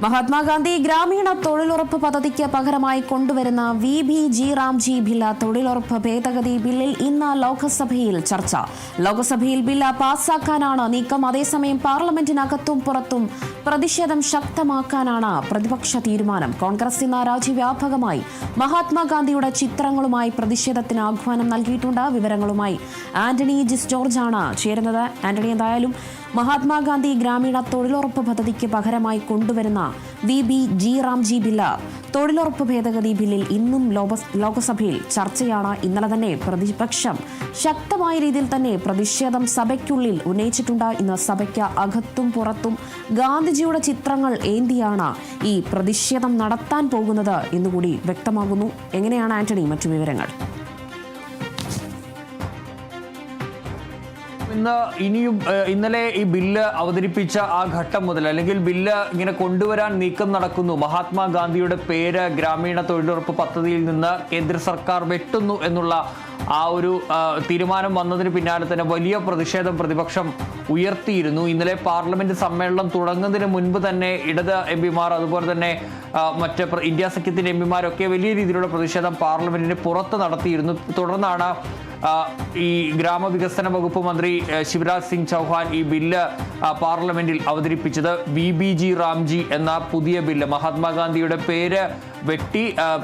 മഹാത്മാഗാന്ധി ഗ്രാമീണ തൊഴിലുറപ്പ് പദ്ധതിക്ക് പകരമായി കൊണ്ടുവരുന്ന VBG റാംജി ബില്ല് തൊഴിലുറപ്പ് ഭേദഗതി ബില്ലിൽ ഇന്ന് ലോക്സഭയിൽ ചർച്ച. ലോക്സഭയിൽ ബില്ല് പാസാക്കാനാണ് നീക്കം. അതേസമയം പാർലമെന്റിനകത്തും പുറത്തും പ്രതിഷേധം ശക്തമാക്കാനാണ് പ്രതിപക്ഷ തീരുമാനം. കോൺഗ്രസ് ഇന്ന് രാജ്യവ്യാപകമായി മഹാത്മാഗാന്ധിയുടെ ചിത്രങ്ങളുമായി പ്രതിഷേധത്തിന് ആഹ്വാനം നൽകിയിട്ടുണ്ട്. വിവരങ്ങളുമായി ആന്റണി ജിസ് ജോർജ് ആണ് ചേരുന്നത്. ആന്റണി, എന്തായാലും മഹാത്മാഗാന്ധി ഗ്രാമീണ തൊഴിലുറപ്പ് പദ്ധതിക്ക് പകരമായി കൊണ്ടുവരുന്ന VBG റാംജി ബില്ല് തൊഴിലുറപ്പ് ഭേദഗതി ബില്ലിൽ ഇന്നും ലോക്സഭയിൽ ചർച്ചയാണ്. ഇന്നലെ തന്നെ പ്രതിപക്ഷം ശക്തമായ രീതിയിൽ തന്നെ പ്രതിഷേധം സഭയ്ക്കുള്ളിൽ ഉന്നയിച്ചിട്ടുണ്ട്. ഇന്ന് സഭയ്ക്ക് അകത്തും പുറത്തും ഗാന്ധിജിയുടെ ചിത്രങ്ങൾ ഏന്തിയാണ് ഈ പ്രതിഷേധം നടത്താൻ പോകുന്നത് എന്നുകൂടി വ്യക്തമാകുന്നു. എങ്ങനെയാണ് ആന്റണി മറ്റു വിവരങ്ങൾ? ഇന്നലെ ഈ ബില്ല് അവതരിപ്പിച്ച ആ ഘട്ടം മുതൽ, അല്ലെങ്കിൽ ബില്ല് ഇങ്ങനെ കൊണ്ടുവരാൻ നീക്കം നടക്കുന്നു, മഹാത്മാഗാന്ധിയുടെ പേര് ഗ്രാമീണ തൊഴിലുറപ്പ് പദ്ധതിയിൽ നിന്ന് കേന്ദ്ര സർക്കാർ വെട്ടുന്നു എന്നുള്ള ആ ഒരു തീരുമാനം വന്നതിന് പിന്നാലെ തന്നെ വലിയ പ്രതിഷേധം പ്രതിപക്ഷം ഉയർത്തിയിരുന്നു. ഇന്നലെ പാർലമെന്റ് സമ്മേളനം തുടങ്ങുന്നതിന് മുൻപ് തന്നെ ഇടത് MP-മാർ, അതുപോലെ തന്നെ മറ്റ് ഇന്ത്യ സഖ്യത്തിന്റെ MP-മാരൊക്കെ വലിയ രീതിയിലുള്ള പ്രതിഷേധം പാർലമെന്റിന് പുറത്ത് നടത്തിയിരുന്നു. തുടർന്നാണ് ഈ ഗ്രാമവികസന വകുപ്പ് മന്ത്രി ശിവരാജ് സിംഗ് ചൗഹാൻ ഈ ബില്ല് പാർലമെന്റിൽ അവതരിപ്പിച്ചത്. VBG റാംജി എന്ന പുതിയ ബില്ല്, മഹാത്മാഗാന്ധിയുടെ പേര് വെട്ടി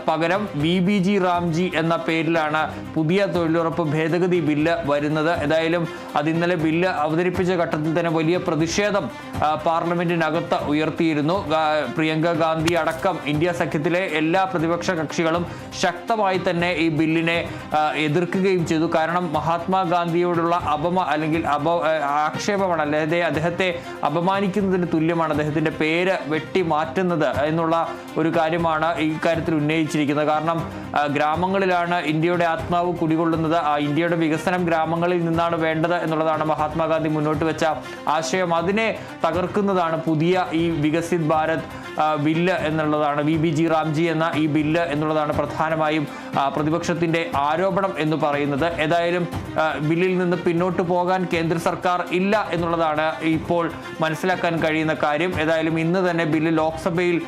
പകരം VBG റാംജി എന്ന പേരിലാണ് പുതിയ തൊഴിലുറപ്പ് ഭേദഗതി ബില്ല് വരുന്നത്. ഏതായാലും അത് ഇന്നലെ ബില്ല് അവതരിപ്പിച്ച ഘട്ടത്തിൽ തന്നെ വലിയ പ്രതിഷേധം പാർലമെന്റിനകത്ത് ഉയർത്തിയിരുന്നു. പ്രിയങ്ക ഗാന്ധി അടക്കം ഇന്ത്യ സഖ്യത്തിലെ എല്ലാ പ്രതിപക്ഷ കക്ഷികളും ശക്തമായി തന്നെ ഈ ബില്ലിനെ എതിർക്കുകയും ചെയ്തു. കാരണം മഹാത്മാഗാന്ധിയോടുള്ള ആക്ഷേപമാണ്, അല്ലാതെ അദ്ദേഹത്തെ അപമാനിക്കുന്നതിന് തുല്യമാണ് അദ്ദേഹത്തിന്റെ പേര് വെട്ടി മാറ്റുന്നത് എന്നുള്ള ഒരു കാര്യമാണ് ഈ കാര്യത്തിൽ ഉന്നയിച്ചിരിക്കുന്നത്. കാരണം ഗ്രാമങ്ങളിലാണ് ഇന്ത്യയുടെ ആത്മാവ് കുടികൊള്ളുന്നത്. ഇന്ത്യയുടെ വികസനം ഗ്രാമങ്ങളിൽ നിന്നാണ് വേണ്ടത് എന്നുള്ളതാണ് മഹാത്മാഗാന്ധി മുന്നോട്ട് വെച്ച ആശയം. അതിനെ തകർക്കുന്നതാണ് പുതിയ ഈ വികസിത് ഭാരത് ബില്ല് എന്നുള്ളതാണ്, VBG റാംജി എന്ന ഈ ബില്ല് എന്നുള്ളതാണ് പ്രധാനമായും പ്രതിപക്ഷത്തിന്റെ ആരോപണം എന്ന് പറയുന്നത്. ഏതായാലും ബില്ലിൽ നിന്ന് പിന്നോട്ട് പോകാൻ കേന്ദ്ര സർക്കാർ ഇല്ല എന്നുള്ളതാണ് ഇപ്പോൾ മനസ്സിലാക്കാൻ കഴിയുന്ന കാര്യം. ഏതായാലും ഇന്ന് തന്നെ ബില്ല് ലോക്സഭയിൽ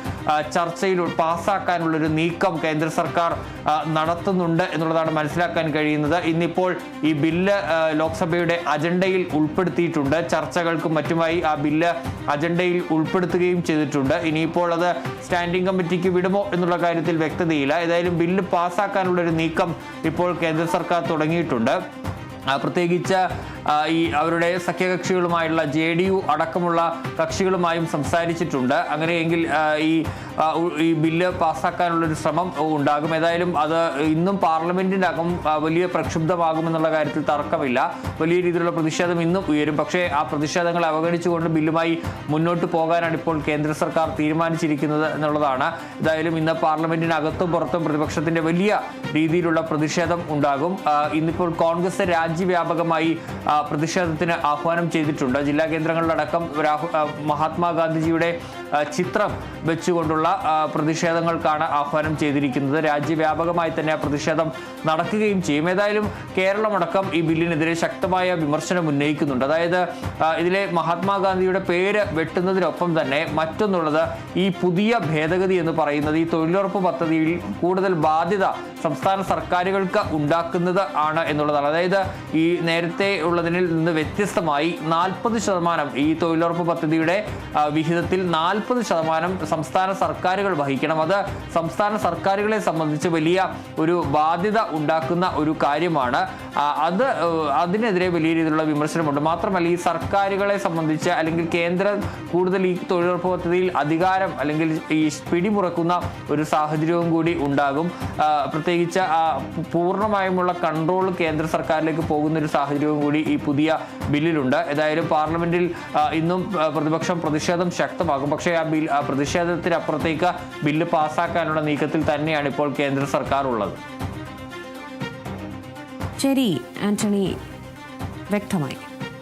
ചർച്ചയിൽ പാസ്സാക്കാനുള്ളൊരു നീക്കം കേന്ദ്ര സർക്കാർ നടത്തുന്നുണ്ട് എന്നുള്ളതാണ് മനസ്സിലാക്കാൻ കഴിയുന്നത്. ഇന്നിപ്പോൾ ഈ ബില്ല് ലോക്സഭയുടെ അജണ്ടയിൽ ഉൾപ്പെടുത്തിയിട്ടുണ്ട്. ചർച്ചകൾക്കും മറ്റുമായി ആ ബില്ല് അജണ്ടയിൽ ഉൾപ്പെടുത്തുകയും ചെയ്തിട്ടുണ്ട്. ഇനിയിപ്പോൾ അത് സ്റ്റാൻഡിംഗ് കമ്മിറ്റിക്ക് വിടുമോ എന്നുള്ള കാര്യത്തിൽ വ്യക്തതയില്ല. ഏതായാലും ബില്ല് പാസ്സാക്കാനുള്ളൊരു നീക്കം ഇപ്പോൾ കേന്ദ്ര സർക്കാർ തുടങ്ങിയിട്ടുണ്ട്. പ്രത്യേകിച്ച് ഈ അവരുടെ സഖ്യകക്ഷികളുമായുള്ള JDU അടക്കമുള്ള കക്ഷികളുമായും സംസാരിച്ചിട്ടുണ്ട്. അങ്ങനെയെങ്കിൽ ഈ ബില്ല് പാസ്സാക്കാനുള്ളൊരു ശ്രമം ഉണ്ടാകും. ഏതായാലും അത് ഇന്നും പാർലമെന്റിനകം വലിയ പ്രക്ഷുബ്ധമാകുമെന്നുള്ള കാര്യത്തിൽ തർക്കമില്ല. വലിയ രീതിയിലുള്ള പ്രതിഷേധം ഇന്നും ഉയരും. പക്ഷേ ആ പ്രതിഷേധങ്ങളെ അവഗണിച്ചുകൊണ്ട് ബില്ലുമായി മുന്നോട്ട് പോകാനാണ് ഇപ്പോൾ കേന്ദ്ര സർക്കാർ തീരുമാനിച്ചിരിക്കുന്നത് എന്നുള്ളതാണ്. ഏതായാലും ഇന്ന് പാർലമെന്റിനകത്തും പുറത്തും പ്രതിപക്ഷത്തിന്റെ വലിയ രീതിയിലുള്ള പ്രതിഷേധം ഉണ്ടാകും. ഇന്നിപ്പോൾ കോൺഗ്രസ് രാജ്യവ്യാപകമായി പ്രതിഷേധത്തിന് ആഹ്വാനം ചെയ്തിട്ടുണ്ട്. ജില്ലാ കേന്ദ്രങ്ങളിലടക്കം മഹാത്മാഗാന്ധിജിയുടെ ചിത്രം വെച്ചുകൊണ്ടുള്ള പ്രതിഷേധങ്ങൾക്കാണ് ആഹ്വാനം ചെയ്തിരിക്കുന്നത്. രാജ്യവ്യാപകമായി തന്നെ ആ പ്രതിഷേധം നടക്കുകയും ചെയ്യും. ഏതായാലും കേരളമടക്കം ഈ ബില്ലിനെതിരെ ശക്തമായ വിമർശനം ഉന്നയിക്കുന്നുണ്ട്. അതായത് ഇതിലെ മഹാത്മാഗാന്ധിയുടെ പേര് വെട്ടുന്നതിനൊപ്പം തന്നെ മറ്റൊന്നുള്ളത്, ഈ പുതിയ ഭേദഗതി എന്ന് പറയുന്നത് ഈ തൊഴിലുറപ്പ് പദ്ധതിയിൽ കൂടുതൽ ബാധ്യത സംസ്ഥാന സർക്കാരുകൾക്ക് ഉണ്ടാക്കുന്നത് ആണ് എന്നുള്ളതാണ്. അതായത് ഈ നേരത്തെ ഉള്ളതിൽ നിന്ന് വ്യത്യസ്തമായി 40% ഈ തൊഴിലുറപ്പ് പദ്ധതിയുടെ വിഹിതത്തിൽ 40% സംസ്ഥാന സർക്കാരുകൾ വഹിക്കണം. അത് സംസ്ഥാന സർക്കാരുകളെ സംബന്ധിച്ച് വലിയ ഒരു ബാധ്യത ഉണ്ടാക്കുന്ന ഒരു കാര്യമാണ്. അതിനെതിരെ വലിയ രീതിയിലുള്ള വിമർശനമുണ്ട്. മാത്രമല്ല ഈ സർക്കാരുകളെ സംബന്ധിച്ച്, അല്ലെങ്കിൽ കേന്ദ്രം കൂടുതൽ ഈ തൊഴിലുറപ്പ് പദ്ധതിയിൽ അധികാരം അല്ലെങ്കിൽ ഈ പിടിമുറക്കുന്ന ഒരു സാഹചര്യവും കൂടി ഉണ്ടാകും. പ്രത്യേകിച്ച് പൂർണ്ണമായുമുള്ള കൺട്രോൾ കേന്ദ്ര സർക്കാരിലേക്ക് പോകുന്ന ഒരു സാഹചര്യവും കൂടി ഈ പുതിയ ബില്ലിലുണ്ട്. ഏതായാലും പാർലമെന്റിൽ ഇന്നും പ്രതിപക്ഷം പ്രതിഷേധം ശക്തമാകും. പക്ഷേ ആ പ്രതിഷേധത്തിനപ്പുറത്തേക്ക് ബില്ല് പാസ്സാക്കാനുള്ള നീക്കത്തിൽ തന്നെയാണ് ഇപ്പോൾ കേന്ദ്ര സർക്കാർ ഉള്ളത്. ശരി ആന്റണി, വ്യക്തമായി.